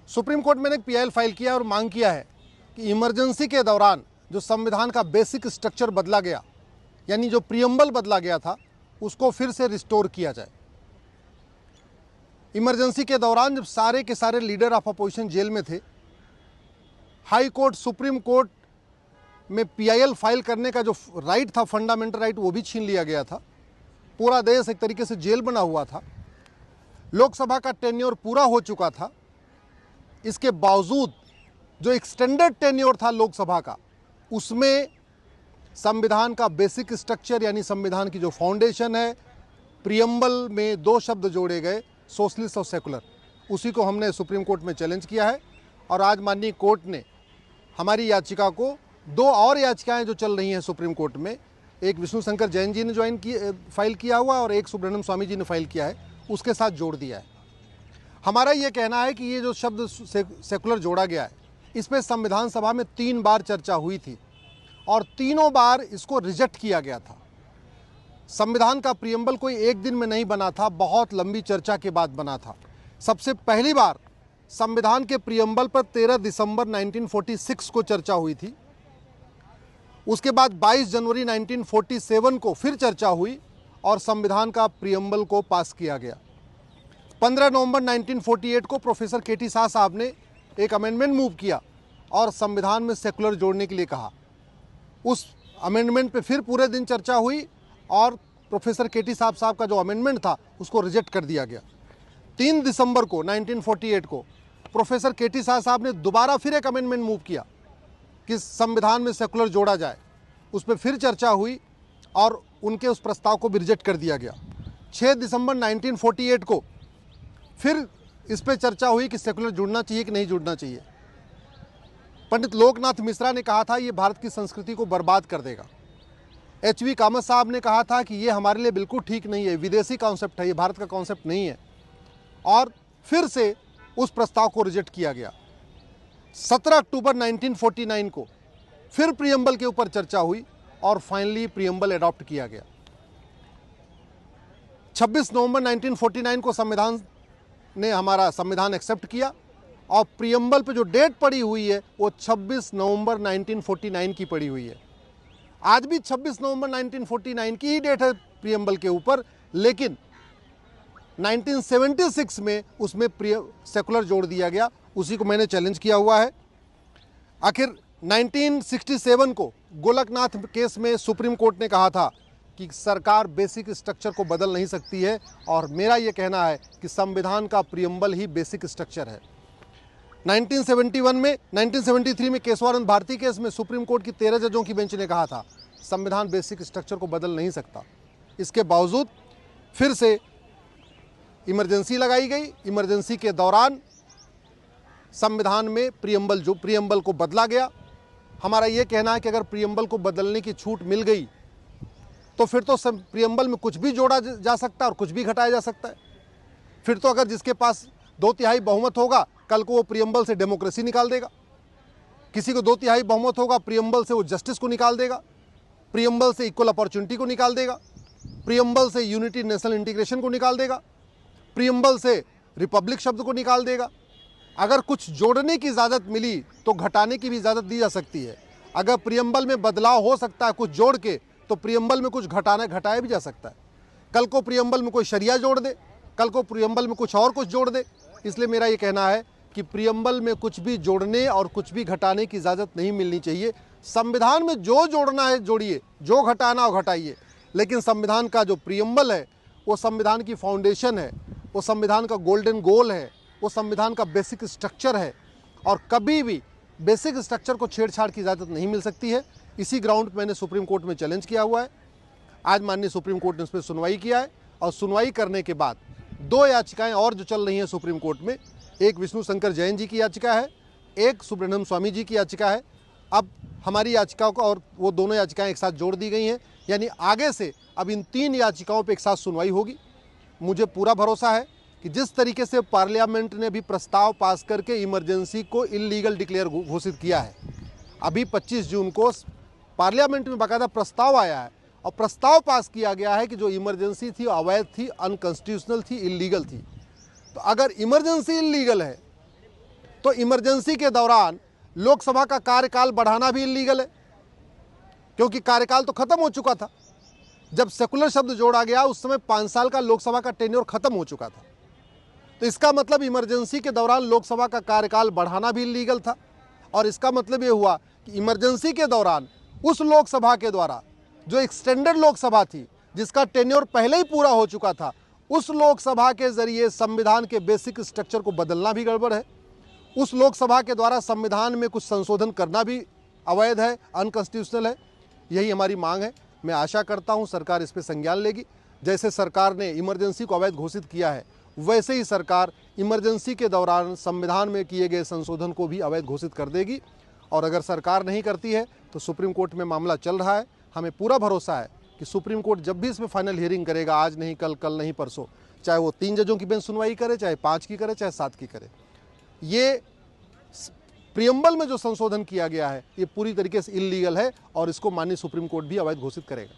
Supreme court में एक PIL file किया और मांग किया है कि इमरजेंसी के दौरान जो संविधान का बेसिक स्ट्रक्चर बदला गया, यानी जो प्रीएम्बल बदला गया था, उसको फिर से रिस्टोर किया जाए। इमरजेंसी के दौरान जब सारे के सारे लीडर ऑफ अपोजिशन जेल में थे, हाई कोर्ट, सुप्रीम कोर्ट में पीआईएल फाइल करने का जो राइट था, फंडामेंटल राइट, वो भी छीन लिया गया था। पूरा देश एक तरीके से जेल बना हुआ था। लोकसभा का टेन्योर पूरा हो चुका था। इसके बावजूद जो एक्सटेंडेड टेन्योर था लोकसभा का, उसमें संविधान का बेसिक स्ट्रक्चर यानी संविधान की जो फाउंडेशन है, प्रीएम्बल में 2 शब्द जोड़े गए, सोशलिस्ट और सेकुलर, उसी को हमने सुप्रीम कोर्ट में चैलेंज किया है। और आज माननीय कोर्ट ने हमारी याचिका को, 2 और याचिकाएं जो चल रही हैं सुप्रीम कोर्ट में, एक विष्णु शंकर जैन जी ने फाइल किया हुआ और एक सुब्रह्मण्यम स्वामी जी ने फाइल किया है, उसके साथ जोड़ दिया है। हमारा ये कहना है कि ये जो शब्द सेकुलर जोड़ा गया है, इस पर संविधान सभा में 3 बार चर्चा हुई थी और तीनों बार इसको रिजेक्ट किया गया था। संविधान का प्रीएम्बल कोई एक दिन में नहीं बना था, बहुत लंबी चर्चा के बाद बना था। सबसे पहली बार संविधान के प्रीएम्बल पर 13 दिसंबर 1946 को चर्चा हुई थी। उसके बाद 22 जनवरी 1947 को फिर चर्चा हुई और संविधान का प्रीएम्बल को पास किया गया। 15 नवंबर 1948 को प्रोफेसर केटी शाह साहब ने एक अमेंडमेंट मूव किया और संविधान में सेकुलर जोड़ने के लिए कहा। उस अमेंडमेंट पे फिर पूरे दिन चर्चा हुई और प्रोफेसर केटी साहब का जो अमेंडमेंट था उसको रिजेक्ट कर दिया गया। 3 दिसंबर को 1948 को प्रोफेसर केटी साहब ने दोबारा फिर एक अमेंडमेंट मूव किया कि संविधान में सेकुलर जोड़ा जाए। उस पर फिर चर्चा हुई और उनके उस प्रस्ताव को भी रिजेक्ट कर दिया गया। 6 दिसंबर 1948 को फिर इस पर चर्चा हुई कि सेकुलर जुड़ना चाहिए कि नहीं जुड़ना चाहिए। पंडित लोकनाथ मिश्रा ने कहा था ये भारत की संस्कृति को बर्बाद कर देगा। एचवी कामत साहब ने कहा था कि ये हमारे लिए बिल्कुल ठीक नहीं है, विदेशी कॉन्सेप्ट है, ये भारत का कॉन्सेप्ट नहीं है, और फिर से उस प्रस्ताव को रिजेक्ट किया गया। 17 अक्टूबर 1949 को फिर प्रीएम्बल के ऊपर चर्चा हुई और फाइनली प्रीएम्बल अडॉप्ट किया गया। 26 नवंबर 1949 को संविधान ने हमारा संविधान एक्सेप्ट किया और प्रीएम्बल पे जो डेट पड़ी हुई है वो 26 नवंबर 1949 की पड़ी हुई है। आज भी 26 नवंबर 1949 की ही डेट है प्रीएम्बल के ऊपर, लेकिन 1976 में उसमें सेकुलर जोड़ दिया गया। उसी को मैंने चैलेंज किया हुआ है। आखिर 1967 को गोलकनाथ केस में सुप्रीम कोर्ट ने कहा था कि सरकार बेसिक स्ट्रक्चर को बदल नहीं सकती है, और मेरा ये कहना है कि संविधान का प्रीएम्बल ही बेसिक स्ट्रक्चर है। 1973 में केशवानंद भारती केस में सुप्रीम कोर्ट की 13 जजों की बेंच ने कहा था संविधान बेसिक स्ट्रक्चर को बदल नहीं सकता। इसके बावजूद फिर से इमरजेंसी लगाई गई। इमरजेंसी के दौरान संविधान में प्रीएम्बल को बदला गया। हमारा ये कहना है कि अगर प्रीएम्बल को बदलने की छूट मिल गई तो फिर तो प्रीएम्बल में कुछ भी जोड़ा जा सकता है और कुछ भी घटाया जा सकता है। फिर तो अगर जिसके पास 2/3 बहुमत होगा, कल को वो प्रीएम्बल से डेमोक्रेसी निकाल देगा। किसी को 2/3 बहुमत होगा, प्रीएम्बल से वो जस्टिस को निकाल देगा, प्रीएम्बल से इक्वल अपॉर्चुनिटी को निकाल देगा, प्रीएम्बल से यूनिटी नेशनल इंटीग्रेशन को निकाल देगा, प्रीएम्बल से रिपब्लिक शब्द को निकाल देगा। अगर कुछ जोड़ने की इजाज़त मिली तो घटाने की भी इजाज़त दी जा सकती है। अगर प्रीएम्बल में बदलाव हो सकता है कुछ जोड़ के, तो प्रीएम्बल में कुछ घटाया भी जा सकता है। कल को प्रीएम्बल में कोई शरिया जोड़ दे, कल को प्रीएम्बल में कुछ और कुछ जोड़ दे। इसलिए मेरा ये कहना है कि प्रीएम्बल में कुछ भी जोड़ने और कुछ भी घटाने की इजाज़त नहीं मिलनी चाहिए। संविधान में जो जोड़ना है जोड़िए, जो घटाना हो घटाइए, लेकिन संविधान का जो प्रीएम्बल है वो संविधान की फाउंडेशन है, वो संविधान का गोल्डन गोल है, वो संविधान का बेसिक स्ट्रक्चर है, और कभी भी बेसिक स्ट्रक्चर को छेड़छाड़ की इजाज़त नहीं मिल सकती है। इसी ग्राउंड पर मैंने सुप्रीम कोर्ट में चैलेंज किया हुआ है। आज माननीय सुप्रीम कोर्ट ने उस पर सुनवाई किया है और सुनवाई करने के बाद 2 याचिकाएं और जो चल रही हैं सुप्रीम कोर्ट में, एक विष्णु शंकर जैन जी की याचिका है, एक सुब्रह्मण्यम स्वामी जी की याचिका है। अब हमारी याचिकाओं को और वो दोनों याचिकाएं एक साथ जोड़ दी गई हैं, यानी आगे से अब इन 3 याचिकाओं पर एक साथ सुनवाई होगी। मुझे पूरा भरोसा है कि जिस तरीके से पार्लियामेंट ने भी प्रस्ताव पास करके इमरजेंसी को इल्लीगल डिक्लेयर घोषित किया है, अभी 25 जून को पार्लियामेंट में बाकायदा प्रस्ताव आया है और प्रस्ताव पास किया गया है कि जो इमरजेंसी थी अवैध थी, अनकॉन्स्टिट्यूशनल थी, इल्लीगल थी। तो अगर इमरजेंसी इल्लीगल है तो इमरजेंसी के दौरान लोकसभा का कार्यकाल बढ़ाना भी इलीगल है, क्योंकि कार्यकाल तो खत्म हो चुका था। जब सेकुलर शब्द जोड़ा गया उस समय 5 साल का लोकसभा का टेन्योर खत्म हो चुका था। तो इसका मतलब इमरजेंसी के दौरान लोकसभा का कार्यकाल बढ़ाना भी इलीगल था। और इसका मतलब ये हुआ कि इमरजेंसी के दौरान उस लोकसभा के द्वारा, जो एक्सटेंडेड लोकसभा थी जिसका टेन्योर पहले ही पूरा हो चुका था, उस लोकसभा के जरिए संविधान के बेसिक स्ट्रक्चर को बदलना भी गड़बड़ है। उस लोकसभा के द्वारा संविधान में कुछ संशोधन करना भी अवैध है, अनकॉन्स्टिट्यूशनल है। यही हमारी मांग है। मैं आशा करता हूं सरकार इस पर संज्ञान लेगी। जैसे सरकार ने इमरजेंसी को अवैध घोषित किया है, वैसे ही सरकार इमरजेंसी के दौरान संविधान में किए गए संशोधन को भी अवैध घोषित कर देगी। और अगर सरकार नहीं करती है तो सुप्रीम कोर्ट में मामला चल रहा है। हमें पूरा भरोसा है कि सुप्रीम कोर्ट जब भी इसमें फाइनल हियरिंग करेगा, आज नहीं कल, कल नहीं परसों, चाहे वो 3 जजों की बेंच सुनवाई करे, चाहे 5 की करे, चाहे 7 की करे, ये प्रियम्बल में जो संशोधन किया गया है ये पूरी तरीके से इल्लीगल है और इसको माननीय सुप्रीम कोर्ट भी अवैध घोषित करेगा।